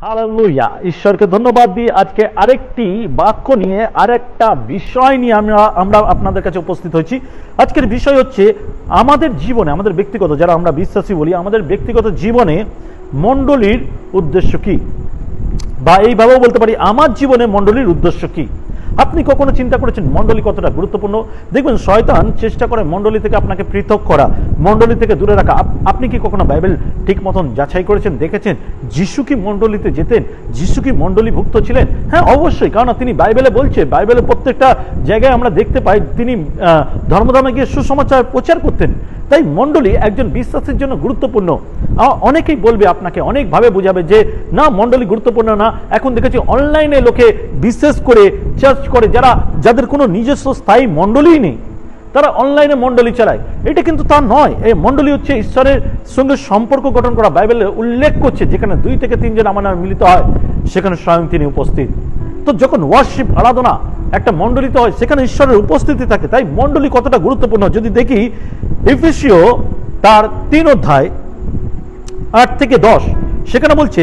Hallelujah, ঈশ্বরকে ধন্যবাদ দিই। আজকে আরেকটি বাক্য নিয়ে আরেকটা বিষয় নিয়ে আমরা আপনাদের কাছে উপস্থিত হয়েছি। আজকের বিষয় হচ্ছে আমাদের জীবনে, আমাদের ব্যক্তিগত, যারা আমরা বিশ্বাসী বলি, আমাদের ব্যক্তিগত জীবনে মণ্ডলীর উদ্দেশ্য কি, বা এইভাবেও বলতে পারি আমার জীবনে মণ্ডলীর উদ্দেশ্য কি। আপনি কখনো চিন্তা করেছেন মণ্ডলী কতটা গুরুত্বপূর্ণ? দেখবেন শয়তান চেষ্টা করে মণ্ডলী থেকে আপনাকে পৃথক করা, মণ্ডলী থেকে দূরে রাখা। আপনি কি কখনো বাইবেল ঠিক মতন যাচাই করেছেন, দেখেছেন যিশু কি মণ্ডলীতে যেতেন, যিশু কি মণ্ডলীভুক্ত ছিলেন? হ্যাঁ, অবশ্যই, কারণ তিনি বাইবেলে বলছে, বাইবেলের প্রত্যেকটা জায়গায় আমরা দেখতে পাই তিনি ধর্মধামে গিয়ে সুসমাচার প্রচার করতেন। তাই মণ্ডলী একজন বিশ্বাসের জন্য গুরুত্বপূর্ণ। অনেকেই বলবে, আপনাকে অনেকভাবে বোঝাবে যে না মণ্ডলী গুরুত্বপূর্ণ না। এখন দেখেছি অনলাইনে লোকে বিশেষ করে চার্চ করে, যাদের কোনো নিজস্ব স্থায়ী মণ্ডলীই নেই, তারা অনলাইনে মণ্ডলী চালায়। এটা কিন্তু তা নয়। এই মণ্ডলী হচ্ছে ঈশ্বরের সঙ্গে সম্পর্ক গঠন করা। বাইবেলে উল্লেখ করছে যেখানে 2 থেকে 3 জন আমার নামে মিলিত হয় সেখানে স্বয়ং তিনি উপস্থিত। তো যখন ওয়ার্শিপ, আরাধনা একটা মণ্ডলীতে হয় সেখানে ঈশ্বরের উপস্থিতি থাকে। তাই মণ্ডলী কতটা গুরুত্বপূর্ণ যদি দেখি, এফেসীয় তার 3 অধ্যায় 8 থেকে 10, সেখানে বলছে,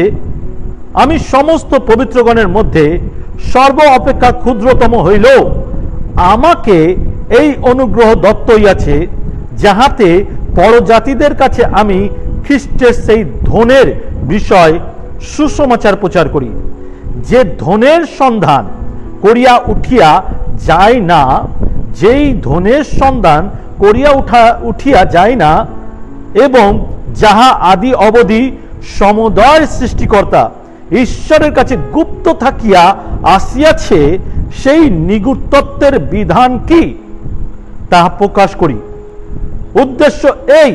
আমি সমস্ত পবিত্রগণের মধ্যে সর্ব অপেক্ষা ক্ষুদ্রতম হইলেও আমাকে এই অনুগ্রহ দত্ত হইয়াছে, যাহাতে পরজাতিদের কাছে আমি খ্রিস্টের সেই ধনের বিষয় সুসমাচার প্রচার করি, যে ধনের সন্ধান করিয়া উঠিয়া যায় না, যেই ধনের সন্ধান করিয়া উঠিয়া যায় না, এবং যাহা আদি অবধি সমুদয় সৃষ্টিকর্তা ঈশ্বরের কাছে গুপ্ত থাকিয়া আসিয়াছে, সেই নিগুড় তত্ত্বের বিধান কি তাহা প্রকাশ করি। উদ্দেশ্য এই,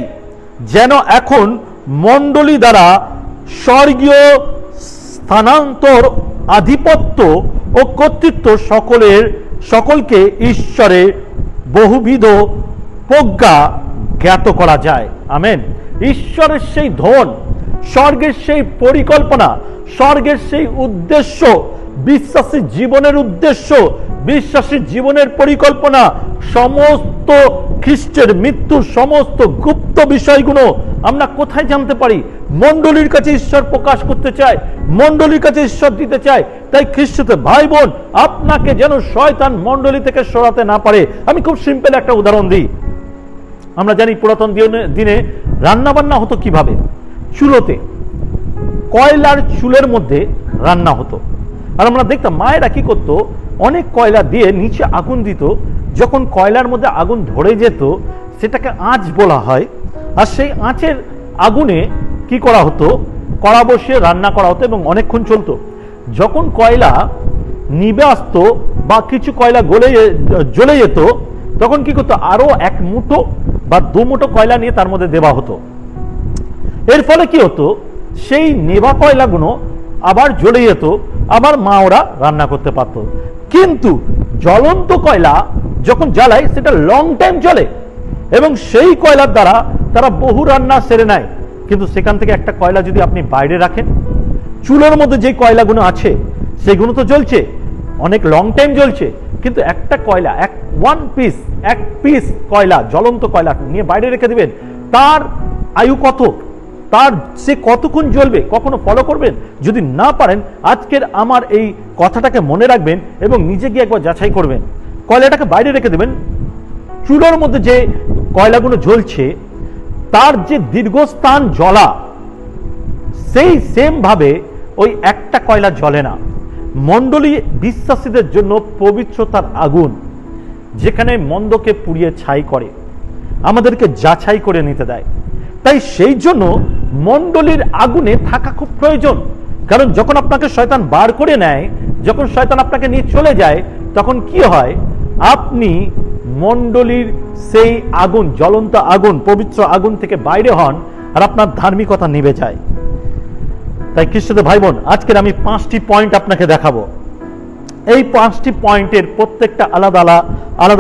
যেন এখন মণ্ডলী দ্বারা স্বর্গীয় স্থানান্তর, আধিপত্য ও কর্তৃত্ব সকলকে ঈশ্বরের বহুবিধ প্রজ্ঞা জ্ঞাত করা যায়। আমেন। ঈশ্বরের সেই ধন, স্বর্গের সেই পরিকল্পনা, স্বর্গের সেই উদ্দেশ্য, বিশ্বাসী জীবনের উদ্দেশ্য, বিশ্বাসী জীবনের পরিকল্পনা, সমস্ত খ্রিস্টের মৃত্যুর সমস্ত গুপ্ত বিষয়গুলো আমরা কোথায় জানতে পারি? মণ্ডলীর কাছে ঈশ্বর প্রকাশ করতে চায়, মণ্ডলীর কাছে ঈশ্বর দিতে চায়। তাই খ্রিস্টতে ভাই বোন, আপনাকে যেন শয়তান মণ্ডলী থেকে সরাতে না পারে। আমি খুব সিম্পল একটা উদাহরণ দিই। আমরা জানি পুরাতন দিনে রান্না বান্না হতো কিভাবে? চুলোতে, কয়লার চুলের মধ্যে রান্না হতো। আর আমরা দেখতাম মায়েরা কি করতো, অনেক কয়লা দিয়ে নিচে আগুন দিত। যখন কয়লার মধ্যে আগুন ধরে যেত সেটাকে আঁচ বলা হয়। আর সেই আঁচের আগুনে কি করা হতো, কড়া বসিয়ে রান্না করা হতো এবং অনেকক্ষণ চলতো। যখন কয়লা নিভে আসতো বা কিছু কয়লা জ্বলে যেত, তখন কি করতো, আরো 1 মুঠো বা 2 মুঠো কয়লা নিয়ে তার মধ্যে দেওয়া হতো। এর ফলে কি হতো, সেই নেভা কয়লাগুলো আবার জ্বলে যেত, আবার মা ওরা রান্না করতে পারত। কিন্তু জ্বলন্ত কয়লা যখন জ্বালায় সেটা লং টাইম চলে এবং সেই কয়লার দ্বারা তারা বহু রান্না সেরে নেয়। কিন্তু সেখান থেকে একটা কয়লা যদি আপনি বাইরে রাখেন, চুলোর মধ্যে যে কয়লাগুলো আছে সেগুলো তো জ্বলছে, অনেক লং টাইম জ্বলছে, কিন্তু একটা কয়লা, এক পিস কয়লা, জ্বলন্ত কয়লা নিয়ে বাইরে রেখে দিবেন, তার আয়ু কত, তার সে কতক্ষণ জ্বলবে? কখনো ফলো করবেন? যদি না পারেন, আজকের আমার এই কথাটাকে মনে রাখবেন এবং নিজে গিয়ে একবার যাচাই করবেন। কয়লাটাকে বাইরে রেখে দেবেন, চুলোর মধ্যে যে কয়লাগুলো জ্বলছে তার যে দীর্ঘস্থান জ্বলা, সেই সেম ভাবে ওই একটা কয়লা জ্বলে না। মণ্ডলী বিশ্বাসীদের জন্য পবিত্রতার আগুন, যেখানে মন্দকে পুড়িয়ে ছাই করে, আমাদেরকে যাচাই করে নিতে দেয়। তাই সেই জন্য মণ্ডলীর আগুনে থাকা খুব প্রয়োজন। কারণ যখন আপনাকে শয়তান বার করে নেয়, যখন শয়তান আপনাকে নিয়ে চলে যায়, তখন কি হয়, আপনি মণ্ডলীর সেই আগুন, জ্বলন্ত আগুন, পবিত্র আগুন থেকে বাইরে হন আর আপনার ধার্মিকতা নিভে যায়। তাই খ্রিস্টদের ভাই বোন, আজকের আমি 5টি পয়েন্ট আপনাকে দেখাবো। এই 5টি পয়েন্টের প্রত্যেকটা আলাদা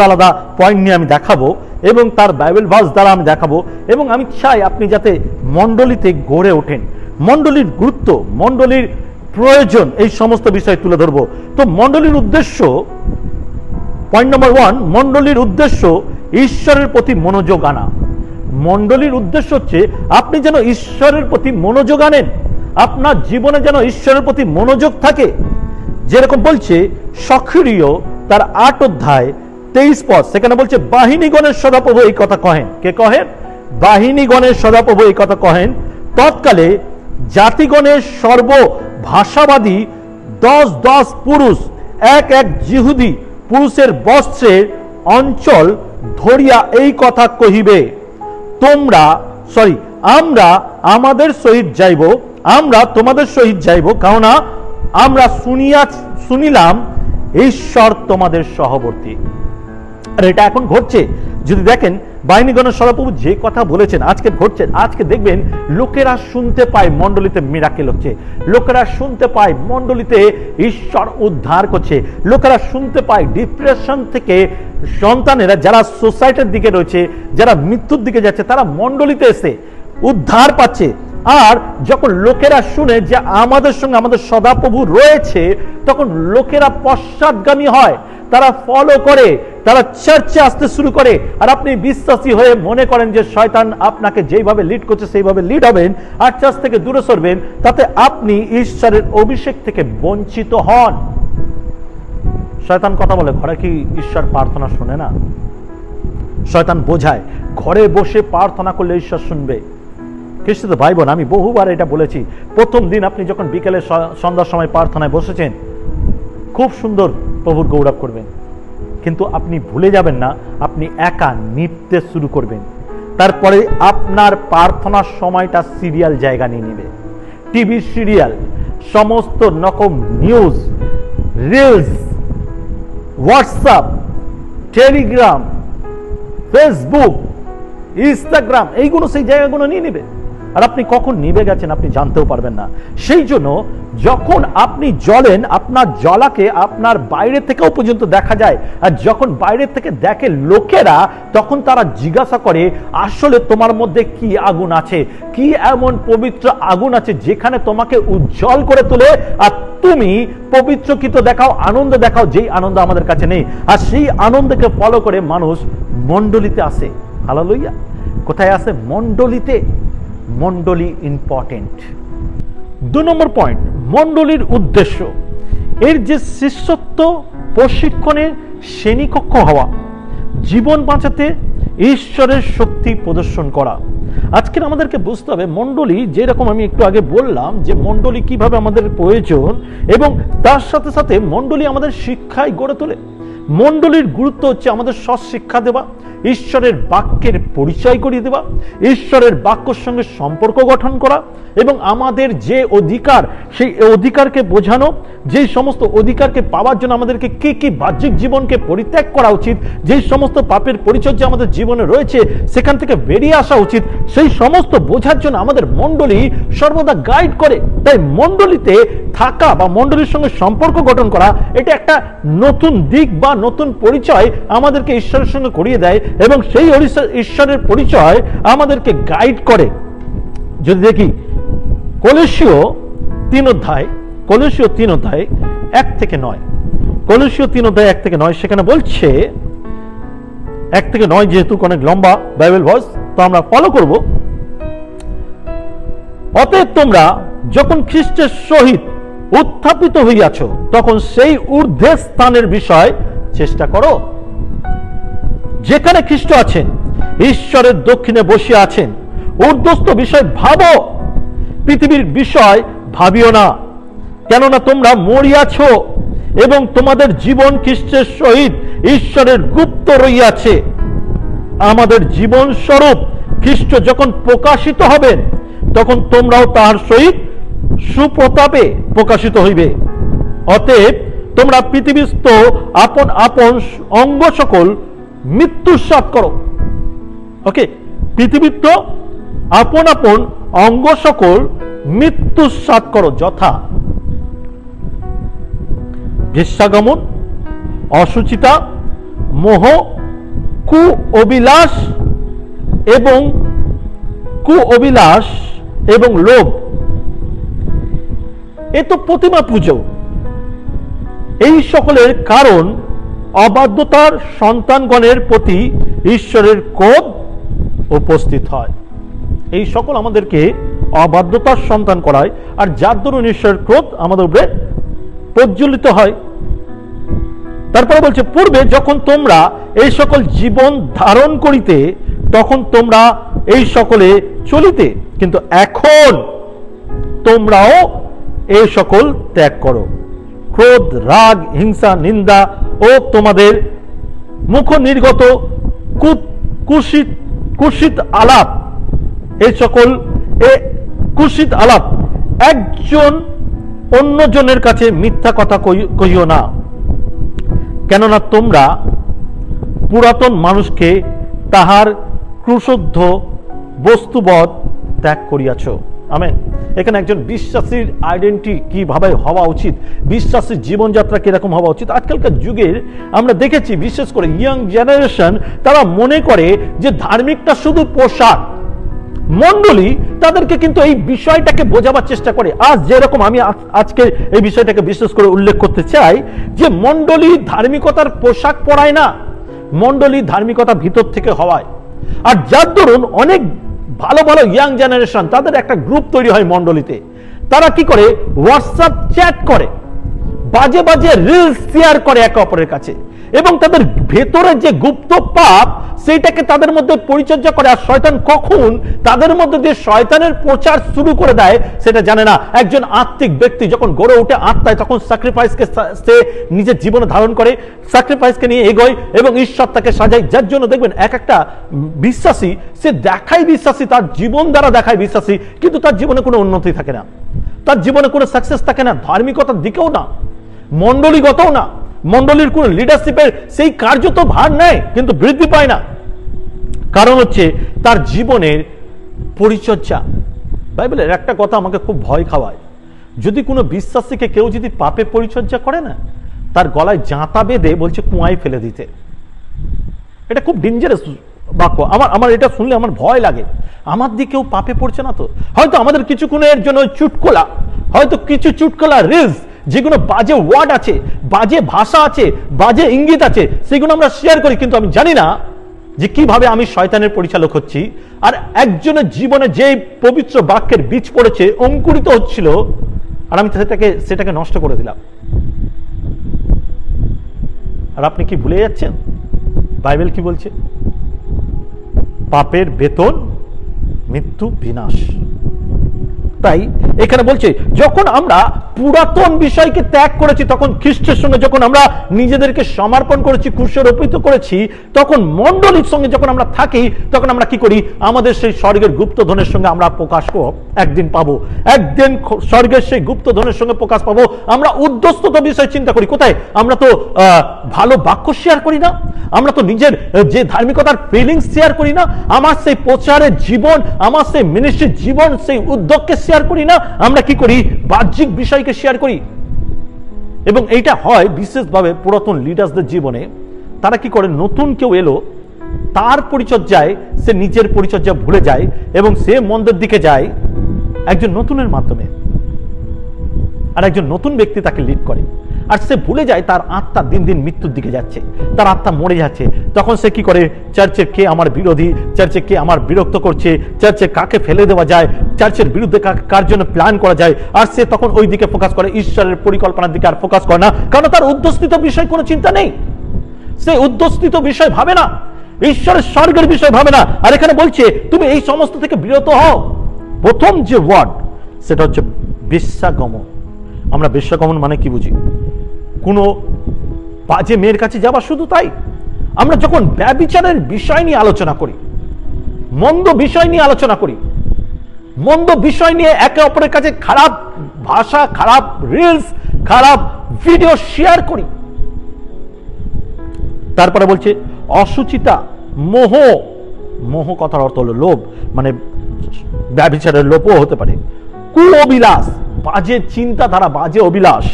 আলাদা পয়েন্ট নিয়ে আমি দেখাবো এবং তার বাইবেল ভার্স দ্বারা আমি দেখাবো। এবং আমি চাই আপনি যাতে মণ্ডলীতে গড়ে ওঠেন, মণ্ডলীর গুরুত্ব, মণ্ডলীর প্রয়োজন, এই সমস্ত বিষয় তুলে ধরবো। তো মণ্ডলীর উদ্দেশ্য, পয়েন্ট নম্বর 1, মণ্ডলীর উদ্দেশ্য ঈশ্বরের প্রতি মনোযোগ আনা। মণ্ডলীর উদ্দেশ্য হচ্ছে আপনি যেন ঈশ্বরের প্রতি মনোযোগ আনেন। আপনার জীবনে যেন ঈশ্বরের প্রতি মনোযোগ থাকে। যেরকম বলছে সক্রিয় তার 8 অধ্যায় 23 পদ, সেখানে বলছে বাহিনীগণের সদাপ্রভু এই কথা কহেন। কে কহেন? বাহিনীগণের সদাপ্রভু এই কথা কহেন, তৎকালে জাতিগণের সর্বভাষাবাদী 10 পুরুষ এক জিহুদি পুরুষের বস্ত্রের অঞ্চল ধরিয়া এই কথা কহিবে, আমরা আমাদের সহিত যাইব, আমরা তোমাদের সহিত যাইব, কেননা আমরা শুনিলাম ঈশ্বর তোমাদের সহবর্তী। আর এটা এখন ঘটছে। যদি দেখেন বাহিনীগণের সদাপ্রভু যে কথা বলেছেন আজকে ঘটছে। আজকে দেখবেন লোকেরা শুনতে পায় মণ্ডলীতে মিরাকেল হচ্ছে, লোকেরা শুনতে পায় মণ্ডলীতে ঈশ্বর উদ্ধার করছে, লোকেরা শুনতে পায় ডিপ্রেশন থেকে সন্তানেরা যারা সোসাইটির দিকে রয়েছে, যারা মৃত্যুর দিকে যাচ্ছে, তারা মণ্ডলীতে এসে উদ্ধার পাচ্ছে। আর যখন লোকেরা শুনে যে আমাদের সঙ্গে আমাদের সদাপ্রভু রয়েছে, তখন লোকেরা পশ্চাৎগামী হয়, তারা ফলো করে, তারা চার্চে আসতে শুরু করে। আর আপনি বিশ্বাসী হয়ে মনে করেন যে শয়তান আপনাকে যেইভাবে লিড করছে সেইভাবে লিড হবেন আর চার্চ থেকে দূরে সরবেন, তাতে আপনি ঈশ্বরের অভিষেক থেকে বঞ্চিত হন। শয়তান কথা বলে, ঘরে কি ঈশ্বর প্রার্থনা শুনে না? শয়তান বোঝায় ঘরে বসে প্রার্থনা করলে ঈশ্বর শুনবে। খ্রিস্ট ভাই বোন, আমি বহুবার এটা বলেছি, প্রথম দিন আপনি যখন বিকেলে সন্ধ্যার সময় প্রার্থনায় বসেছেন, খুব সুন্দর প্রভুর গৌরব করবেন, কিন্তু আপনি ভুলে যাবেন না আপনি একা নিতে শুরু করবেন। তারপরে আপনার প্রার্থনার সময়টা সিরিয়াল জায়গা নিয়ে নেবে। টিভি সিরিয়াল, সমস্ত রকম news, reels, WhatsApp, Telegram, Facebook, Instagram, এইগুলো সেই জায়গাগুলো নিয়ে নেবে। আর আপনি কখন নিভে গেছেন আপনি জানতেও পারবেন না। সেই জন্য যখন আপনি জ্বলেন, আপনার জ্বলাকে আপনার বাইরে থেকেও পর্যন্ত দেখা যায়। আর যখন বাইরে থেকে দেখে লোকেরা, তখন তারা জিজ্ঞাসা করে আসলে তোমার মধ্যে কি আগুন আছে, কি এমন পবিত্র আগুন আছে যেখানে তোমাকে উজ্জ্বল করে তোলে আর তুমি পবিত্রকৃত দেখাও, আনন্দ দেখাও, যেই আনন্দ আমাদের কাছে নেই। আর সেই আনন্দকে ফলো করে মানুষ মণ্ডলীতে আসে। হালেলুয়া। কোথায় আসে? মণ্ডলীতে। মণ্ডলী ইম্পর্টেন্ট। 2 নম্বর পয়েন্ট, মণ্ডলীর উদ্দেশ্য। এর যে শিষ্যত্ব প্রশিক্ষণের শ্রেণীকক্ষ হওয়া, জীবন বাঁচাতে ঈশ্বরের শক্তি প্রদর্শন করা। আজকের আমাদেরকে বুঝতে হবে মণ্ডলী, যেরকম আমি একটু আগে বললাম যে মণ্ডলী কিভাবে আমাদের প্রয়োজন, এবং তার সাথে সাথে মণ্ডলী আমাদের শিক্ষায় গড়ে তোলে। মণ্ডলীর গুরুত্ব হচ্ছে আমাদের সৎশিক্ষা দেওয়া, ঈশ্বরের বাক্যের পরিচয় করিয়ে দেওয়া, ঈশ্বরের বাক্যের সঙ্গে সম্পর্ক গঠন করা, এবং আমাদের যে অধিকার সেই অধিকারকে বোঝানো, যেই সমস্ত অধিকারকে পাওয়ার জন্য আমাদেরকে কি কি বাহ্যিক জীবনকে পরিত্যাগ করা উচিত, যেই সমস্ত পাপের পরিচর্যা আমাদের জীবনে রয়েছে সেখান থেকে বেরিয়ে আসা উচিত, সেই সমস্ত বোঝার জন্য আমাদের মণ্ডলী সর্বদা গাইড করে। তাই মণ্ডলীতে থাকা বা মণ্ডলীর সঙ্গে সম্পর্ক গঠন করা, এটা একটা নতুন দিক বা নতুন পরিচয় আমাদেরকে ঈশ্বরের সঙ্গে করিয়ে দেয়, এবং সেই ঈশ্বরের পরিচয় আমাদেরকে গাইড করে। যদি দেখি কলোসীয় 3 অধ্যায় 1 থেকে 9, কলোসীয় 3 অধ্যায় 1 থেকে 9, সেখানে বলছে 1 থেকে 9, যেহেতু অনেক লম্বা বাইবেল ভার্স, তো আমরা ফলো করব। অতএব তোমরা যখন খ্রিস্টের সহিত উত্থাপিত হইয়াছ, তখন সেই ঊর্ধ্বের স্থানের বিষয় চেষ্টা করো, যেখানে খ্রিস্ট আছেন, ঈশ্বরের দক্ষিণে বসিয়া আছেন। ঊর্ধ্বস্থ বিষয় ভাবো, পৃথিবীর বিষয় ভাবিও না, কেননা তোমরা মরিয়াছ এবং তোমাদের জীবন খ্রিস্টের সহিত ঈশ্বরের গুপ্ত রইয়াছে। আমাদের জীবন স্বরূপ খ্রিস্ট যখন প্রকাশিত হবেন, তখন তোমরাও তাহার সহিত সুপ্রতাপে প্রকাশিত হইবে। অতএব তোমরা পৃথিবীস্থ আপন আপন অঙ্গ সকল মৃত্যুস্বাদ করো। ওকে, পৃথিবীস্থ আপন আপন অঙ্গ সকল মৃত্যুস্বাদ করো, যথা বেশ্যাগমন, অসুচিতা, মোহ, কুঅভিলাষ এবং লোভ। এ তো প্রতিমা পুজো। এই সকলের কারণ অবাধ্যতার সন্তানগণের প্রতি ঈশ্বরের ক্রোধ উপস্থিত হয়। এই সকল আমাদেরকে অবাধ্যতার সন্তান করায়, আর যার দরুন ঈশ্বরের ক্রোধ আমাদের উপরে প্রজ্বলিত হয়। তারপরে বলছে, পূর্বে যখন তোমরা এই সকল জীবন ধারণ করিতে তখন তোমরা এই সকলে চলিতে, কিন্তু এখন তোমরাও এই সকল ত্যাগ করো। ক্রোধ, রাগ, হিংসা, নিন্দা ও তোমাদের মুখ নির্গত কুৎসিত আলাপ, এই সকল কুৎসিত আলাপ একজন অন্যজনের কাছে মিথ্যা কথা কহিও না, কেননা তোমরা পুরাতন মানুষকে তাহার ক্রুশোদ্ধ বস্তুবৎ ত্যাগ করিয়াছ। আমেন। এখানে একজন বিশ্বাসীর আইডেন্টিটি কিভাবে হওয়া উচিত, বিশ্বাসীর জীবনযাত্রা কিরকম হওয়া উচিত। আজকালকার যুগের আমরা দেখেছি, বিশেষ করে ইয়াং জেনারেশন, তারা মনে করে যে ধার্মিকটা শুধু পোশাক। মণ্ডলী তাদেরকে কিন্তু এই বিষয়টাকে বোঝাবার চেষ্টা করে। আজ যেরকম আমি আজকে এই বিষয়টাকে বিশেষ করে উল্লেখ করতে চাই, যে মণ্ডলী ধার্মিকতার পোশাক পরায় না, মণ্ডলী ধার্মিকতা ভিতর থেকে হওয়ায়। আর যার দরুন অনেক ভালো ভালো ইয়াং জেনারেশন, তাদের একটা গ্রুপ তৈরি হয় মণ্ডলীতে। তারা কি করে, হোয়াটসঅ্যাপ চ্যাট করে, বাজে বাজে রিলস শেয়ার করে একে অপরের কাছে, এবং তাদের ভেতরে যে গুপ্ত পাপ সেইটাকে তাদের মধ্যে পরিচর্যা করে। আর শয়তান কখন তাদের মধ্যে যে শয়তানের প্রচার শুরু করে দেয় সেটা জানে না। একজন আত্মিক ব্যক্তি যখন গড়ে ওঠে আত্মায়, তখন স্যাক্রিফাইসকে সে নিজের জীবনে ধারণ করে, স্যাক্রিফাইসকে নিয়ে এগোয় এবং ঈশ্বর তাকে সাজায়। যার জন্য দেখবেন এক একটা বিশ্বাসী, সে দেখায় বিশ্বাসী, তার জীবন দ্বারা দেখায় বিশ্বাসী, কিন্তু তার জীবনে কোনো উন্নতি থাকে না, তার জীবনে কোনো সাকসেস থাকে না, ধার্মিকতার দিকেও না, মণ্ডলীগতও না, মণ্ডলীর কোন লিডারশিপের সেই কার্য তো ভার নেয় কিন্তু বৃদ্ধি পায় না। কারণ হচ্ছে তার জীবনের পরিচর্যা। বাইবেলের একটা কথা আমাকে খুব ভয় খাওয়ায়, যদি কোনো বিশ্বাসীকে কেউ যদি পাপে পরিচর্যা করে না, তার গলায় জাঁতা বেঁধে বলছে কুয়ায় ফেলে দিতে। এটা খুব ডেঞ্জারাস বাক্য। আমার এটা শুনলে আমার ভয় লাগে। আমার দিকেও পাপে পড়ছে না তো? হয়তো আমাদের কিছুক্ষণের জন্য চুটকোলা, হয়তো কিছু চুটকোলা রিলস, যেগুলো বাজে ওয়ার্ড আছে, বাজে ভাষা আছে, বাজে ইঙ্গিত আছে, সেগুলো আমরা শেয়ার করি, কিন্তু আমি জানি না যে কিভাবে আমি শয়তানের পরিচালক হচ্ছি। আর একজনের জীবনে যে পবিত্র বাক্যের বীজ পড়েছে, অঙ্কুরিত হচ্ছিল, আর আমি সেটাকে নষ্ট করে দিলাম। আর আপনি কি ভুলে যাচ্ছেন বাইবেল কি বলছে? পাপের বেতন মৃত্যু, বিনাশ। তাই এখানে বলছে, যখন আমরা পুরাতন বিষয়কে ত্যাগ করেছি, তখন খ্রিস্টের সঙ্গে যখন আমরা নিজেদেরকে সমর্পণ করেছি, ক্রুশে রোপিত করেছি, তখন মণ্ডলীর সঙ্গে যখন আমরা থাকি, তখন আমরা কি করি? আমাদের সেই স্বর্গের গুপ্তধনের সঙ্গে আমরা প্রকাশ একদিন পাবো, একদিন স্বর্গের সেই গুপ্তধনের সঙ্গে প্রকাশ পাবো। আমরা উদ্ধস্তত বিষয় চিন্তা করি কোথায়? আমরা তো ভালো বাক্য শেয়ার করি না, আমরা তো নিজের যে ধার্মিকতার ফিলিংস শেয়ার করি না, আমার সেই প্রচারের জীবন, আমার সেই মিনিস্ট্রির জীবন, সেই উদ্যোগকে শেয়ার করি না, আমরা কি করি? বাহ্যিক বিষয়কে শেয়ার করি। এবং এইটা হয় বিশেষভাবে পুরাতন লিডার্সদের জীবনে। তারা কি করে? নতুন কেউ এলো, তার পরিচর্যায় সে নিজের পরিচর্যা ভুলে যায় এবং সে মন্দের দিকে যায় একজন নতুনের মাধ্যমে, আর একজন নতুন ব্যক্তি তাকে লিড করে, আর সে ভুলে যায় তার আত্মা দিন দিন মৃত্যুর দিকে যাচ্ছে, তার আত্মা মরে যাচ্ছে। তখন সে কি করে? চার্চে কে আমার বিরোধী, চার্চে কে আমার বিরক্ত করছে, চার্চে কাকে ফেলে দেওয়া যায়, চার্চের বিরুদ্ধে কার জন্য প্ল্যান করা যায়, আর সে তখন ওই দিকে ফোকাস করে, ঈশ্বরের পরিকল্পনার দিকে আর ফোকাস করে না, কারণ তার উদ্ধস্তিত বিষয় কোনো চিন্তা নেই। সে উদ্ধস্তিত বিষয় ভাবে না, ঈশ্বরের স্বর্গের বিষয় ভাবে না। আর এখানে বলছে তুমি এই সমস্ত থেকে বিরত হও। প্রথম যে ওয়ার্ড সেটা হচ্ছে বেশ্যাগমন। আমরা বেশ্যাগমন মানে কি বুঝি? কোনো বাজে মেয়ের কাছে যাওয়া, শুধু তাই। আমরা যখন ব্যভিচারের বিষয় নিয়ে আলোচনা করি, মন্দ বিষয় নিয়ে আলোচনা করি, মন্দ বিষয় নিয়ে একে অপরের কাছে খারাপ ভাষা, খারাপ রিলস, খারাপ ভিডিও শেয়ার করি, তারপরে বলছে অসুচিতা, মোহ। মোহ কথার অর্থ হলো লোভ, মানে ব্যভিচারের লোভও হতে পারে। কুঅবিলাস, বাজে চিন্তাধারা, বাজে অভিলাষ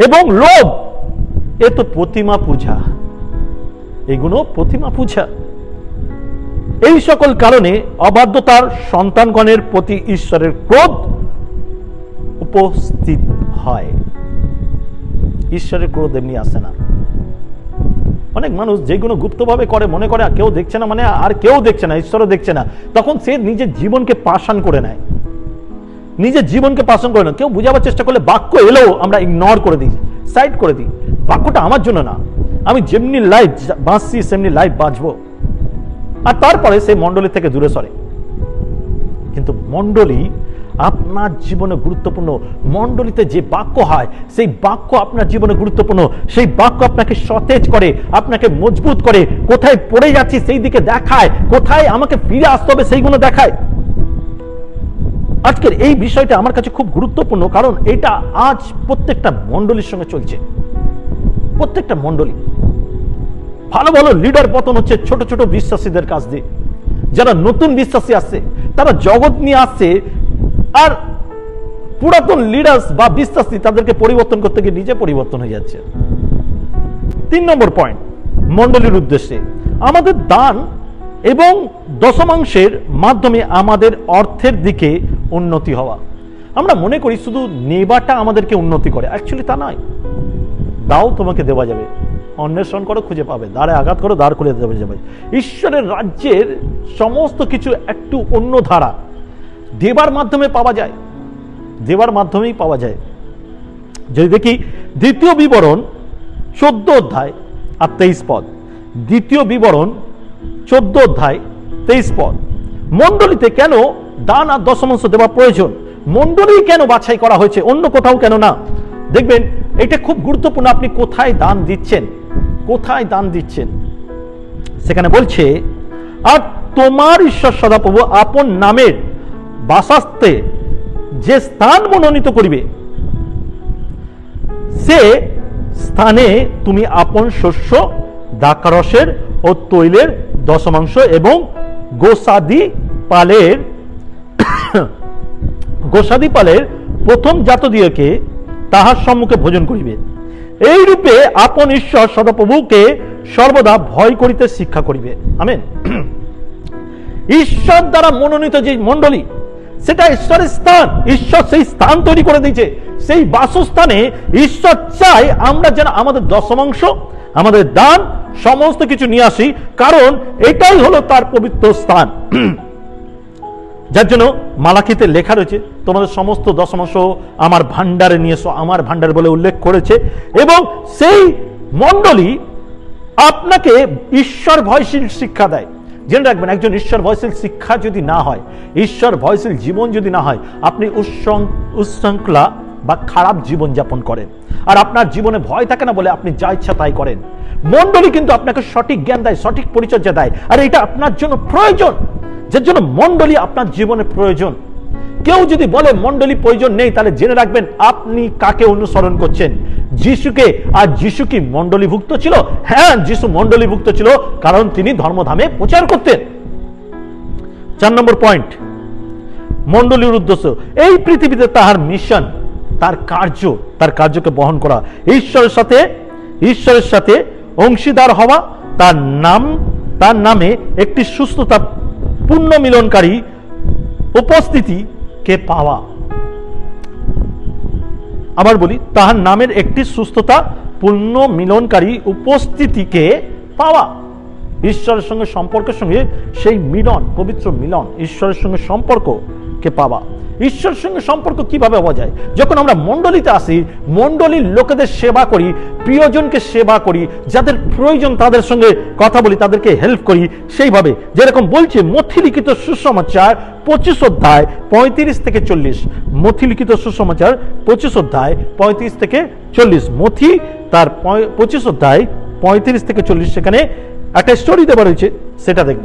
এবং লোভ। এ তো প্রতিমা পূজা, এগুলো প্রতিমা পূজা। এই সকল কারণে অবাধ্যতার সন্তানগণের প্রতি ঈশ্বরের ক্রোধ উপস্থিত হয়। ঈশ্বরের ক্রোধ এমনি আসে না, অনেক মানুষ যেগুলো গুপ্তভাবে করে, মনে করে কেউ দেখছে না, মানে আর কেউ দেখছে না, ঈশ্বরও দেখছে না, তখন সে নিজের জীবনকে পাষাণ করে নেয়, নিজের জীবনকে পাষাণ করে নেয়। কেউ বুঝাবার চেষ্টা করলে বাক্য এলেও আমরা ইগনোর করে দিই, সাইড করে দিই, বাক্যটা আমার জন্য না, আমি যেমনি লাইফ বাঁচছি সেমনি লাইফ বাঁচবো, আর তারপরে সে মণ্ডলী থেকে দূরে সরে। কিন্তু মণ্ডলী আপনার জীবনে গুরুত্বপূর্ণ। মণ্ডলীতে যে বাক্য হয় সেই বাক্য আপনার জীবনে গুরুত্বপূর্ণ। সেই বাক্য আপনাকে সতেজ করে, আপনাকে মজবুত করে, কোথায় পড়ে যাচ্ছি সেই দিকে দেখায়, কোথায় আমাকে ফিরে আসতে হবে সেইগুলো দেখায়। আজকের এই বিষয়টা আমার কাছে খুব গুরুত্বপূর্ণ, কারণ এটা আজ প্রত্যেকটা মণ্ডলীর সঙ্গে চলছে। প্রত্যেকটা মণ্ডলী, ভালো ভালো লিডার পতন হচ্ছে ছোট ছোট বিশ্বাসীদের কাছ দিয়ে। যারা নতুন বিশ্বাসী আসছে, তারা জগৎ নিয়ে আসছে, আর পুরাতন লিডার্স বা বিশ্বাসী তাদেরকে পরিবর্তন করতে গিয়ে নিজে পরিবর্তন হয়ে যাচ্ছে। 3 নম্বর পয়েন্ট, মণ্ডলীর উদ্দেশ্যে আমাদের দান এবং দশমাংশের মাধ্যমে আমাদের অর্থের দিকে উন্নতি হওয়া। আমরা মনে করি শুধু নেবাটা আমাদেরকে উন্নতি করে, অ্যাকচুয়ালি তা নয়। দাও, তোমাকে দেওয়া যাবে, অন্বেষণ করো, খুঁজে পাবে, দ্বারে আঘাত করো, দ্বার খুলে দেওয়া যাবে। ঈশ্বরের রাজ্যের সমস্ত কিছু একটু অন্য ধারা, দেবার মাধ্যমে পাওয়া যায়, দেবার মাধ্যমেই পাওয়া যায়। যদি দেখি দ্বিতীয় বিবরণ 14 অধ্যায় আর 23 পদ, দ্বিতীয় বিবরণ 14 অধ্যায় 23 পদ, মণ্ডলীতে কেন দান আর দশমাংশ দেওয়া প্রয়োজন, মণ্ডলী কেন বাছাই করা হয়েছে, অন্য কোথাও কেন না। দেখবেন এটা খুব গুরুত্বপূর্ণ, আপনি কোথায় দান দিচ্ছেন, কোথায় দান দিচ্ছেন। সেখানে বলছে, আর তোমার ঈশ্বর সদাপ্রভু আপন নামের বাসাস্তে যে স্থান মনোনীত করিবে, সে স্থানে তুমি আপন শস্য, দ্রাক্ষারসের ও তৈলের দশমাংশ এবং গোসাদি পালের প্রথম জাতদিওকে তাহার সম্মুখে ভোজন করিবে। এই রূপে আপন ঈশ্বর সদাপ্রভুকে সর্বদা ভয় করিতে শিক্ষা করিবে। আমেন। ঈশ্বর দ্বারা মনোনীত যে মণ্ডলী, সেটা ঈশ্বরের স্থান, ঈশ্বর সেই স্থান তৈরি করে দিয়েছে। সেই বাসস্থানে ঈশ্বর চায় আমরা যেন আমাদের দশমাংশ, আমাদের দান, সমস্ত কিছু নিয়ে আসি, কারণ এটাই হলো তার পবিত্র স্থান। যার জন্য মালাকিতে লেখা রয়েছে, তোমাদের সমস্ত দশমাংশ আমার ভান্ডারে নিয়ে এসো, আমার ভান্ডার বলে উল্লেখ করেছে। এবং সেই মণ্ডলী আপনাকে ঈশ্বর ভয়শীল শিক্ষা দেয়। জেনে রাখবেন, একজন ঈশ্বর ভয়শীল শিক্ষা যদি না হয়, ঈশ্বর ভয়শীল জীবন যদি না হয়, আপনি উচ্ছৃঙ্খলা বা খারাপ জীবন যাপন করেন, আর আপনার জীবনে ভয় থাকে না বলে আপনি যা ইচ্ছা তাই করেন। মণ্ডলী কিন্তু আপনাকে সঠিক জ্ঞান দেয়, সঠিক পরিচর্যা দেয়, আর এটা আপনার জন্য প্রয়োজন। যার জন্য মণ্ডলী আপনার জীবনে প্রয়োজন। কেউ যদি বলে মণ্ডলী প্রয়োজন নেই, তাহলে জেনে রাখবেন আপনি কাকে অনুসরণ করছেন, যিশুকে। আর যিশু কি মণ্ডলীভুক্ত ছিল? হ্যাঁ, যিশু মণ্ডলীভুক্ত ছিল, কারণ তিনি ধর্মধামে প্রচার করতেন। 4 নম্বর পয়েন্ট, মণ্ডলীর উদ্দেশ্য এই পৃথিবীতে তাহার মিশন, তার কার্যকে বহন করা, ঈশ্বরের সাথে অংশীদার হওয়া, তার নামে একটি সুস্থতা পূর্ণ মিলনকারী উপস্থিতিকে পাওয়া। আবার বলি, তাহার নামের একটি সুস্থতা পূর্ণ মিলনকারী উপস্থিতিকে পাওয়া। ঈশ্বরের সঙ্গে সম্পর্কের সঙ্গে সেই মিলন, পবিত্র মিলন, ঈশ্বরের সঙ্গে সম্পর্ককে পাওয়া। ঈশ্বরের সঙ্গে সম্পর্ক কিভাবে হওয়া যায়? যখন আমরা মণ্ডলীতে আসি, মণ্ডলীর লোকেদের সেবা করি, প্রিয়জনকে সেবা করি, যাদের প্রয়োজন তাদের সঙ্গে কথা বলি, তাদেরকে হেল্প করি। সেইভাবে যেরকম বলছে মথিলিখিত সুসমাচার 25 অধ্যায় 35 থেকে 40, মথিলিখিত সুসমাচার 25 অধ্যায় 35 থেকে 40, মথি তার 25 অধ্যায় 35 থেকে 40, সেখানে একটা স্টোরি দেওয়া রয়েছে, সেটা দেখব।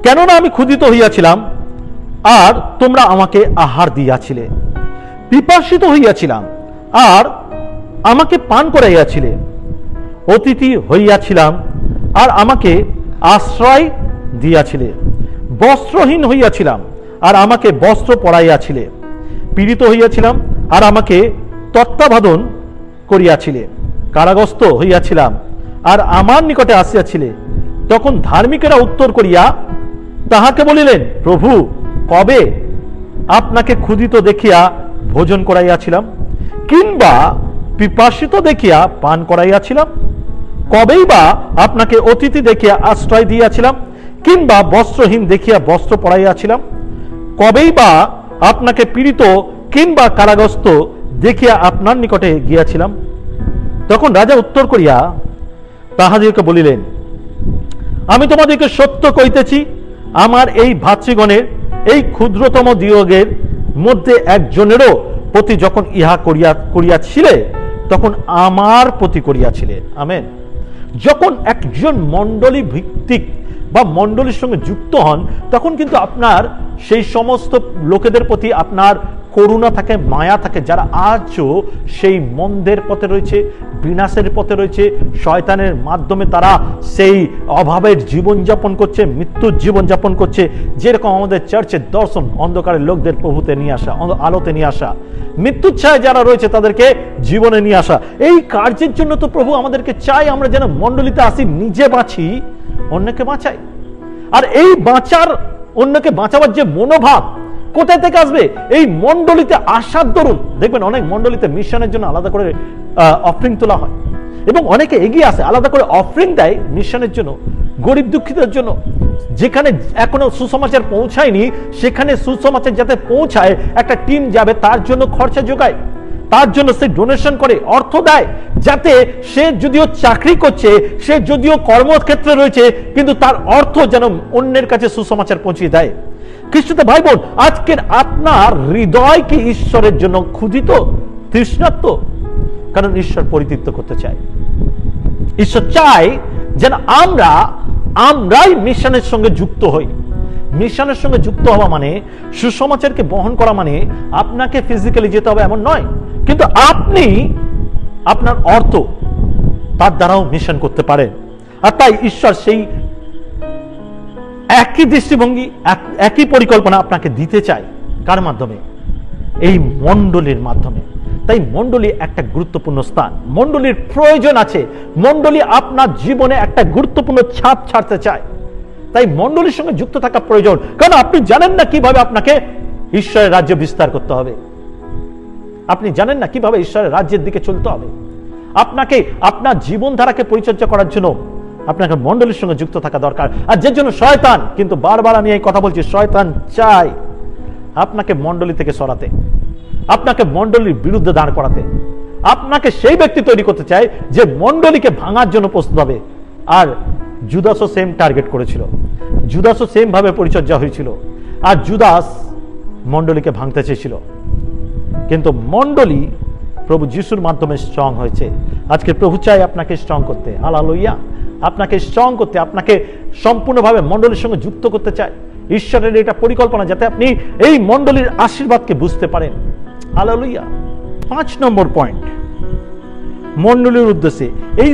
কেননা আমি ক্ষুধিত হইয়াছিলাম আর তোমরা আমাকে আহার দিয়াছিলে, পিপাসিত হইয়াছিলাম আর আমাকে পান করাইয়াছিলে, অতিথি হইয়াছিলাম আর আমাকে আশ্রয় দিয়াছিলে, বস্ত্রহীন হইয়াছিলাম আর আমাকে বস্ত্র পরাইয়াছিলে, পীড়িত হইয়াছিলাম আর আমাকে তত্ত্বাবধান করিয়াছিলে, কারাগ্রস্ত হইয়াছিলাম আর আমার নিকটে আসিয়াছিলে। তখন ধার্মিকেরা উত্তর করিয়া তাহাকে বলিলেন, প্রভু, কবে আপনাকে ক্ষুধিত দেখিয়া ভোজন করাইয়াছিলাম, কিংবা পিপাসিত দেখিয়া পান করাইয়াছিলাম? কবেই বা আপনাকে অতিথি দেখিয়া আশ্রয় দিয়াছিলাম, কিংবা বস্ত্রহীন দেখিয়া বস্ত্র পরাইয়াছিলাম? কবেই বা আপনাকে পীড়িত কিংবা কারাগ্রস্ত দেখিয়া আপনার নিকটে গিয়াছিলাম? তখন রাজা উত্তর করিয়া তাহাদিগকে বলিলেন, আমি তোমাদেরকে সত্য কইতেছি, আমার এই ভাতৃগণের এই ক্ষুদ্রতম দিগের মধ্যে একজনেরও প্রতি যখন ইহা করিয়াছিলে, তখন আমার প্রতি করিয়াছিলে। আমেন। যখন একজন মণ্ডলী ভিত্তিক বা মণ্ডলীর সঙ্গে যুক্ত হন, তখন কিন্তু আপনার সেই সমস্ত লোকেদের প্রতি আপনার করুণা থাকে, মায়া থাকে, যারা আজও সেই মন্দের পথে রয়েছে, বিনাশের পথে রয়েছে, শয়তানের মাধ্যমে তারা সেই অভাবের জীবনযাপন করছে, মৃত্যুর জীবনযাপন করছে। যেরকম আমাদের চার্চের দর্শন অন্ধকারের লোকদের প্রভুতে নিয়ে আসা, আলোতে নিয়ে আসা, মৃত্যুর ছায় যারা রয়েছে তাদেরকে জীবনে নিয়ে আসা। এই কার্যের জন্য তো প্রভু আমাদেরকে চাই আমরা যেন মণ্ডলীতে আসি, নিজে বাঁচি, অন্যকে বাঁচাই। আর এই বাঁচার, অন্যকে বাঁচাবার যে মনোভাব কোথায় থেকে আসবে? এই মণ্ডলীতে আসার দরুন। দেখবেন অনেক মণ্ডলীতে মিশনের জন্য আলাদা করে অফরিং তোলা হয়, এবং অনেকে এগিয়ে আসে, আলাদা করে অফরিং দেয় মিশনের জন্য, গরিব দুঃখীদের জন্য। যেখানে এখনো সুসমাচার পৌঁছায়নি, সেখানে সুসমাচার যাতে পৌঁছায়, একটা টিম যাবে, তার জন্য খরচা যোগায়, তার জন্য সে ডোনেশন করে, অর্থ দেয়, যাতে সে যদিও চাকরি করছে, সে যদিও কর্মক্ষেত্রে রয়েছে, কিন্তু তার অর্থ যেন অন্যের কাছে সুসমাচার পৌঁছে দেয়। খ্রিস্টতে ভাই বোন, আজকের আপনার হৃদয় কি ঈশ্বরের জন্য ক্ষুধিত, তৃষ্ণার্ত? কারণ ঈশ্বর পরিতৃপ্ত করতে চায়। ঈশ্বর চায় যেন আমরাই মিশনের সঙ্গে যুক্ত হই। মিশনের সঙ্গে যুক্ত হওয়া মানে, সুসমাচারকে বহন করা মানে আপনাকে ফিজিক্যালি যেতে হবে এমন নয়, কিন্তু আপনি আপনার অর্থ তার দ্বারাও মিশন করতে পারেন। আর তাই ঈশ্বর সেই একই দৃষ্টিভঙ্গি, একই পরিকল্পনা আপনাকে দিতে চায়। কার মাধ্যমে? এই মণ্ডলীর মাধ্যমে। তাই মণ্ডলী একটা গুরুত্বপূর্ণ স্থান, মণ্ডলীর প্রয়োজন আছে। মণ্ডলী আপনার জীবনে একটা গুরুত্বপূর্ণ ছাপ ছাড়তে চায়। তাই মণ্ডলীর সঙ্গে যুক্ত থাকা প্রয়োজন, কারণ আপনি জানেন না কিভাবে আপনাকে ঈশ্বরের রাজ্য বিস্তার করতে হবে। আপনি জানেন না কিভাবে ঈশ্বরের রাজ্যের দিকে চলতে হবে। আপনাকে আপনার জীবনধারাকে পরিচর্যা করার জন্য আপনাকে মণ্ডলীর সঙ্গে যুক্ত থাকা দরকার। আর যে জন্য শয়তান, কিন্তু বারবার আমি এই কথা বলছি, শয়তান চায় আপনাকে মণ্ডলী থেকে সরাতে, আপনাকে মণ্ডলীর বিরুদ্ধে দাঁড় করাতে, আপনাকে সেই ব্যক্তি তৈরি করতে চায় যে মণ্ডলীকে ভাঙার জন্য প্রস্তুত হবে। আর জুদাসও সেম টার্গেট করেছিল, জুদাসও সেম ভাবে পরিচর্যা হয়েছিল। আর জুদাস মণ্ডলীকে ভাঙতে চেয়েছিল, কিন্তু মণ্ডলী প্রভু যিশুর মাধ্যমে স্ট্রং হয়েছে। আজকে প্রভু চাই আপনাকে স্ট্রং করতে, হালেলুয়া, আপনাকে স্ট্রং করতে, আপনাকে সম্পূর্ণভাবে মণ্ডলীর সঙ্গে যুক্ত করতে চায়। ঈশ্বরের এটা পরিকল্পনা যাতে আপনি এই মণ্ডলীর আশীর্বাদকে বুঝতে পারেন। হালেলুয়া। 5 নম্বর পয়েন্ট, মণ্ডলীর উদ্দেশ্যে এই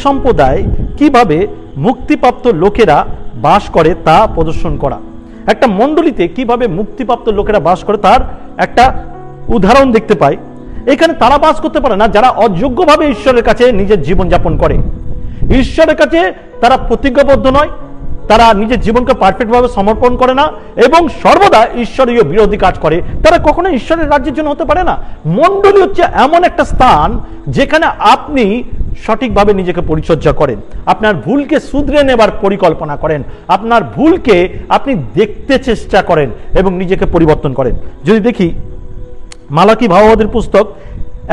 সম্প্রদায় কিভাবে মুক্তিপ্রাপ্ত লোকেরা বাস করে তা প্রদর্শন করা। একটা মণ্ডলীতে কিভাবে মুক্তিপ্রাপ্ত লোকেরা বাস করে তার একটা উদাহরণ দেখতে পাই। এখানে তারা বাস করতে পারে না যারা অযোগ্যভাবে ঈশ্বরের কাছে নিজের জীবন যাপন করে। ঈশ্বরের কাছে তারা প্রতিজ্ঞাবদ্ধ নয়, তারা নিজের জীবনকে পারফেক্ট ভাবে সমর্পণ করে না এবং সর্বদা ঈশ্বরীয় বিরোধী কাজ করে। তারা কখনো ঈশ্বরের রাজ্যের জন্য হতে পারে না। মণ্ডলী হচ্ছে এমন একটা স্থান যেখানে আপনি সঠিকভাবে নিজেকে পরিচর্যা করেন, আপনার ভুলকে শুধরে নেবার পরিকল্পনা করেন, আপনার ভুলকে আপনি দেখতে চেষ্টা করেন এবং নিজেকে পরিবর্তন করেন। যদি দেখি মালাকি ভাববাদীর পুস্তক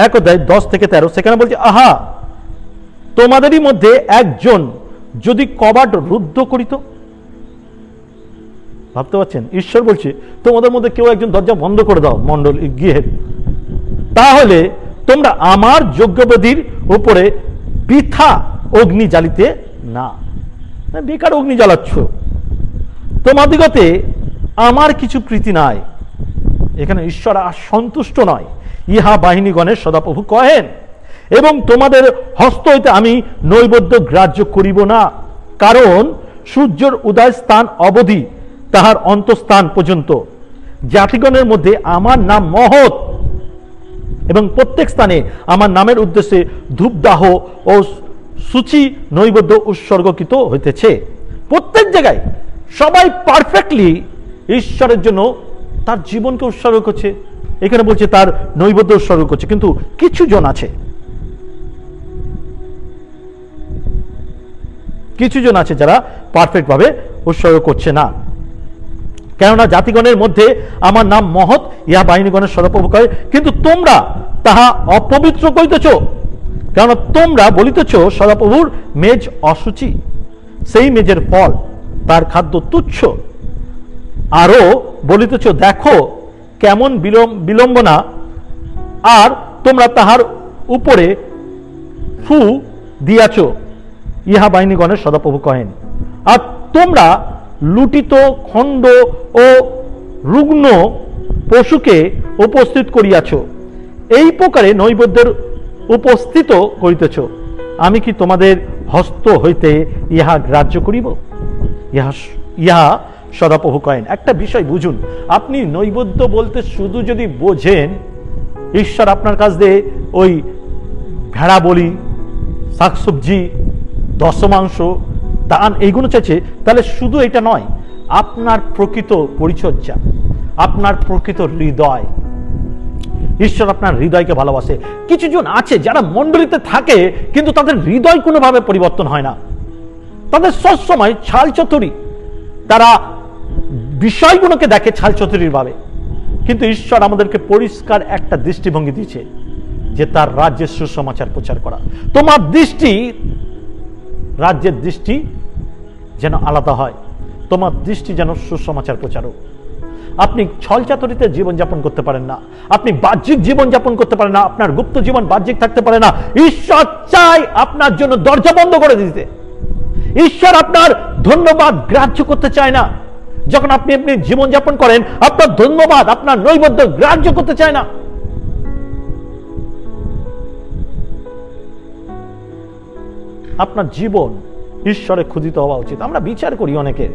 1 অধ্যায় 10 থেকে 13, সেখানে বলছে, আহা, তোমাদেরই মধ্যে একজন যদি কবাট রুদ্ধ করিত। ভাবতে পারছেন, ঈশ্বর বলছে তোমাদের মধ্যে কেউ একজন দরজা বন্ধ করে দাও মণ্ডলী গৃহের, তাহলে তোমরা আমার যজ্ঞবেদীর উপরে বৃথা অগ্নি জ্বালিতে না। বেকার অগ্নি জ্বালাচ্ছ, তোমাদিগতে আমার কিছু প্রীতি নাই। এখানে ঈশ্বর আর সন্তুষ্ট নয়, ইহা বাহিনীগণের সদাপ্রভু কহেন। এবং তোমাদের হস্ত হইতে আমি নৈবেদ্য গ্রাহ্য করিব না, কারণ সূর্যের উদয় স্থান অবধি তাহার অন্তঃস্থান পর্যন্ত জাতিগণের মধ্যে আমার নাম মহৎ, এবং প্রত্যেক স্থানে আমার নামের উদ্দেশ্যে ধূপদাহ ও সূচি নৈবেদ্য উৎসর্গকৃত হইতেছে। প্রত্যেক জায়গায় সবাই পারফেক্টলি ঈশ্বরের জন্য তার জীবনকে উৎসর্গ করছে। এখানে বলছে তার নৈবেদ্য উৎসর্গ করছে, কিন্তু কিছু জন আছে কিছু জন আছে যারা পারফেক্ট ভাবে উৎসর্গ করছে না। কেননা জাতিগণের মধ্যে আমার নাম মহৎ, ইহা বাহিনীগণের সদাপ্রভু কয়, কিন্তু তোমরা তাহা অপবিত্র করিতেছ। কেননা তোমরা বলিতেছ সদাপ্রভুর মেজ অসুচি, সেই মেজের ফল তার খাদ্য তুচ্ছ। আরো বলিতেছ দেখো কেমন বিলম্বনা, আর তোমরা তাহার উপরে ফু দিয়াছ, ইহা বাহিনীগণের সদাপ্রভু কহেন। আর তোমরা লুটিত, খণ্ড ও রুগ্ন পশুকে উপস্থিত করিয়াছ, এই প্রকারে নৈবেদ্যের উপস্থিত করিতেছ। আমি কি তোমাদের হস্ত হইতে ইহা গ্রাহ্য করিব? ইহা সদাপ্রভু কহেন। একটা বিষয় বুঝুন, আপনি নৈবেদ্য বলতে শুধু যদি বোঝেন ঈশ্বর আপনার কাছ দিয়ে ওই ভেড়া বলি, শাকসবজি, দশমাংশ, দান এইগুলো চাইছে, তাহলে শুধু এটা নয়, আপনার প্রকৃত পরিচর্যা, আপনার প্রকৃত হৃদয়, ঈশ্বর আপনার হৃদয়কে ভালোবাসে। কিছু জন আছে যারা মণ্ডলীতে থাকে কিন্তু তাদের হৃদয় কোনোভাবে পরিবর্তন হয় না, তাদের সবসময় ছালচতুরি, তারা বিষয়গুলোকে দেখে ছালচতুরির ভাবে। কিন্তু ঈশ্বর আমাদেরকে পরিষ্কার একটা দৃষ্টিভঙ্গি দিয়েছে যে তার রাজ্যের সুসমাচার প্রচার করা। তোমার দৃষ্টি, রাজ্যের দৃষ্টি যেন আলাদা হয়, তোমার দৃষ্টি যেন সুসমাচার প্রচারক। আপনি ছলচাতুরিতে জীবনযাপন করতে পারেন না, আপনি বাহ্যিক জীবনযাপন করতে পারেন না, আপনার গুপ্ত জীবন বাহ্যিক থাকতে পারে না। ঈশ্বর চাই আপনার জন্য দরজা বন্ধ করে দিতে। ঈশ্বর আপনার ধন্যবাদ গ্রাহ্য করতে চায় না। যখন আপনি আপনি জীবনযাপন করেন, আপনার ধন্যবাদ, আপনার নৈবেদ্য গ্রাহ্য করতে চায় না। আপনার জীবন ঈশ্বরে ক্ষুধিত হওয়া উচিত। আমরা বিচার করি অনেকের,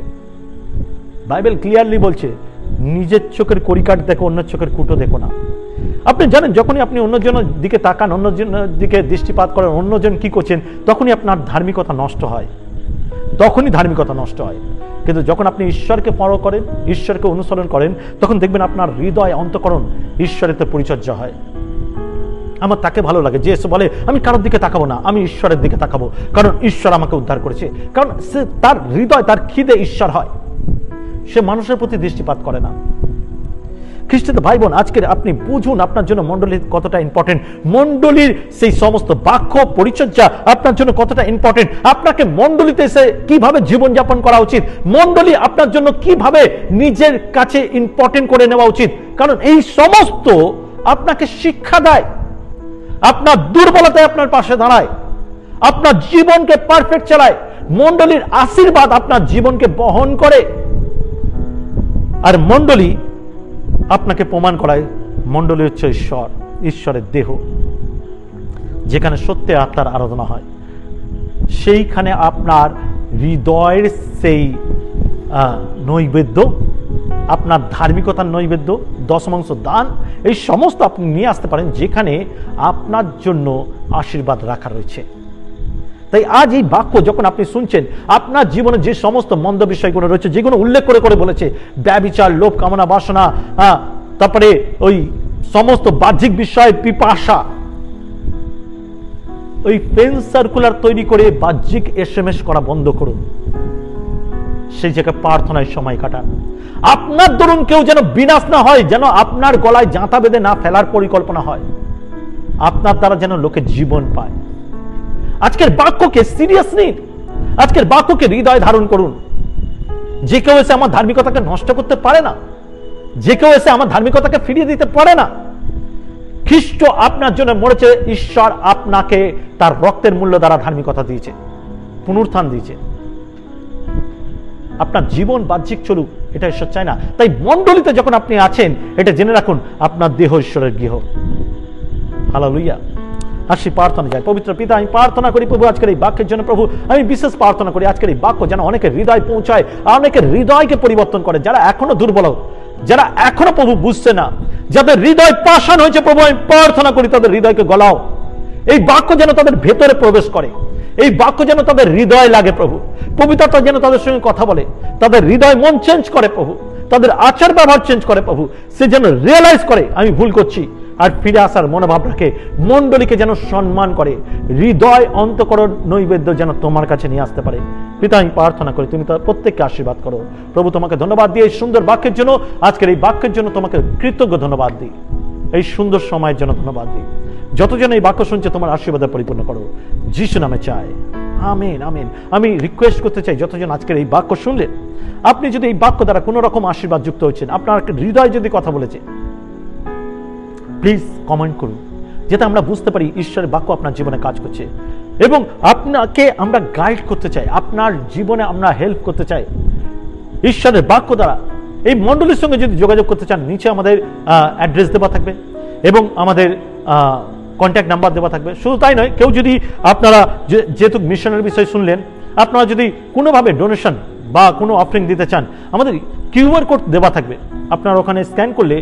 বাইবেল ক্লিয়ারলি বলছে নিজের চোখের কড়িকাঠ দেখো, অন্য চোখের কুটো দেখো না। আপনি জানেন যখনই আপনি অন্যজনের দিকে তাকান, অন্যজনের দিকে দৃষ্টিপাত করেন, অন্যজন কি করছেন, তখনই আপনার ধার্মিকতা নষ্ট হয়, তখনই ধার্মিকতা নষ্ট হয়। কিন্তু যখন আপনি ঈশ্বরকে ফলো করেন, ঈশ্বরকে অনুসরণ করেন, তখন দেখবেন আপনার হৃদয়, অন্তঃকরণ ঈশ্বরের পরিচর্যা হয়। আমার তাকে ভালো লাগে যে এসে বলে আমি কারোর দিকে তাকাবো না, আমি ঈশ্বরের দিকে তাকাবো, কারণ ঈশ্বর আমাকে উদ্ধার করেছে। কারণ সে, তার হৃদয়, তার খিদে ঈশ্বর হয়, সে মানুষের প্রতি দৃষ্টিপাত করে না। খ্রিস্টীয় ভাই বোন, আজকের আপনি বুঝুন আপনার জন্য মণ্ডলী কতটা ইম্পর্টেন্ট। মণ্ডলীর সেই সমস্ত বাক্য পরিচর্যা আপনার জন্য কতটা ইম্পর্টেন্ট। আপনাকে মণ্ডলীতে এসে কিভাবে জীবনযাপন করা উচিত, মণ্ডলী আপনার জন্য কিভাবে নিজের কাছে ইম্পর্টেন্ট করে নেওয়া উচিত, কারণ এই সমস্ত আপনাকে শিক্ষা দেয়, আপনার দুর্বলতায় আপনার পাশে দাঁড়ায়, আপনার জীবনকে পারফেক্ট চালায়। মণ্ডলীর আশীর্বাদ আপনার জীবনকে বহন করে, আর মণ্ডলী আপনাকে প্রমাণ করায় মণ্ডলী হচ্ছে ঈশ্বর, ঈশ্বরের দেহ, যেখানে সত্যি আত্মার আরাধনা হয়। সেইখানে আপনার হৃদয়ের সেই নৈবেদ্য, আপনার ধার্মিকতার নৈবেদ্য, দশমাংশ দান, এই সমস্ত আপনি নিয়ে আসতে পারেন, যেখানে আপনার জন্য আশীর্বাদ রাখা রয়েছে। তাই আজ এই বাক্য যখন আপনি শুনছেন, আপনার জীবনে যে সমস্ত মন্দ বিষয়গুলো রয়েছে, যেগুলো উল্লেখ করে করে বলেছে, ব্যভিচার, লোভ, কামনা, বাসনা, তারপরে ওই সমস্ত বাহ্যিক বিষয়, পিপাসা, ওই পেন সার্কুলার তৈরি করে বাহ্যিক SMS করা বন্ধ করুন। সেই জায়গায় প্রার্থনায় সময় কাটান। আপনার দরুন কেউ যেন বিনাশ না হয়, যেন আপনার গলায় জাঁতা বেঁধে না ফেলার পরিকল্পনা হয়, আপনার দ্বারা যেন লোকে জীবন পায়। আজকের বাক্যকে সিরিয়াস নিন, আজকের বাক্যকে হৃদয় ধারণ করুন। যে কেউ এসে আমার ধার্মিকতাকে নষ্ট করতে পারে না, যে কেউ এসে আমার ধার্মিকতাকে ফিরিয়ে দিতে পারে না। খ্রিস্ট আপনার জন্য মরেছে, ঈশ্বর আপনাকে তার রক্তের মূল্য দ্বারা ধার্মিকতা দিয়েছে, পুনরুত্থান দিয়েছে। আপনার জীবন বাহ্যিক চলুক, এটা ঈশ্বর চায় না। তাই মণ্ডলীতে যখন আপনি আছেন, এটা জেনে রাখুন আপনার দেহ ঈশ্বরের গৃহ। হালেলুয়া। আসি প্রার্থনা যায়। পবিত্র পিতা, আমি প্রার্থনা করি প্রভু আজকের এই বাক্যের জন্য। প্রভু আমি বিশেষ প্রার্থনা করি আজকের এই বাক্য যেন অনেকের হৃদয় পৌঁছায়, অনেকের হৃদয়কে পরিবর্তন করে, যারা এখনো দুর্বল, যারা এখনো প্রভু বুঝছে না, যাদের হৃদয় পাষাণ হয়েছে, প্রভু আমি প্রার্থনা করি তাদের হৃদয়কে গলাও। এই বাক্য যেন তাদের ভেতরে প্রবেশ করে, এই বাক্য যেন তাদের হৃদয় লাগে প্রভু। পবিত্রতা যেন তাদের সঙ্গে কথা বলে, তাদের হৃদয় মন চেঞ্জ করে প্রভু, তাদের আচার ব্যবহার চেঞ্জ করে প্রভু। সে যেন রিয়েলাইজ করে আমি ভুল করছি, আর ফিরে আসার মনোভাব রাখে, মণ্ডলীকে যেন সম্মান করে, হৃদয় অন্তঃকরণ নৈবেদ্য যেন তোমার কাছে নিয়ে আসতে পারে। পিতা, আমি প্রার্থনা করি তুমি তার প্রত্যেককে আশীর্বাদ করো। প্রভু, তোমাকে ধন্যবাদ দিই এই সুন্দর বাক্যের জন্য, আজকের এই বাক্যের জন্য তোমাকে কৃতজ্ঞ ধন্যবাদ দিই, এই সুন্দর সময়ের জন্য ধন্যবাদ দিই। যতজন এই বাক্য শুনছে তোমার আশীর্বাদে পরিপূর্ণ করো, যিশু নামে চাই, আমিন আমিন। আমি রিকোয়েস্ট করতে চাই, যতজন আজকের এই বাক্য শুনলেন, আপনি যদি এই বাক্য দ্বারা কোনো রকম আশীর্বাদ যুক্ত হচ্ছেন, আপনার হৃদয় যদি কথা বলেছে, প্লিজ কমেন্ট করুন, যাতে আমরা বুঝতে পারি ঈশ্বরের বাক্য আপনার জীবনে কাজ করছে, এবং আপনাকে আমরা গাইড করতে চাই, আপনার জীবনে আমরা হেল্প করতে চাই ঈশ্বরের বাক্য দ্বারা। এই মণ্ডলীর সঙ্গে যদি যোগাযোগ করতে চান, নিচে আমাদের অ্যাড্রেস দেওয়া থাকবে এবং আমাদের কন্ট্যাক্ট নাম্বার দেওয়া থাকবে। শুধু তাই নয়, কেউ যদি আপনারা যেহেতু মিশনের বিষয় শুনলেন, আপনারা যদি কোনোভাবে ডোনেশন বা কোনো অফারিং দিতে চান, আমাদের কিউআর কোড দেওয়া থাকবে, আপনারা ওখানে স্ক্যান করলে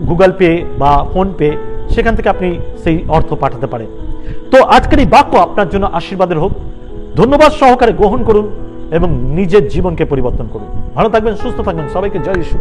গুগল পে বা ফোনপে, সেখান থেকে আপনি সেই অর্থ পাঠাতে পারেন। তো আজকের এই বাক্য আপনার জন্য আশীর্বাদের হোক। ধন্যবাদ সহকারে গ্রহণ করুন এবং নিজের জীবনকে পরিবর্তন করুন। ভালো থাকবেন, সুস্থ থাকবেন, সবাইকে জয় যিশু।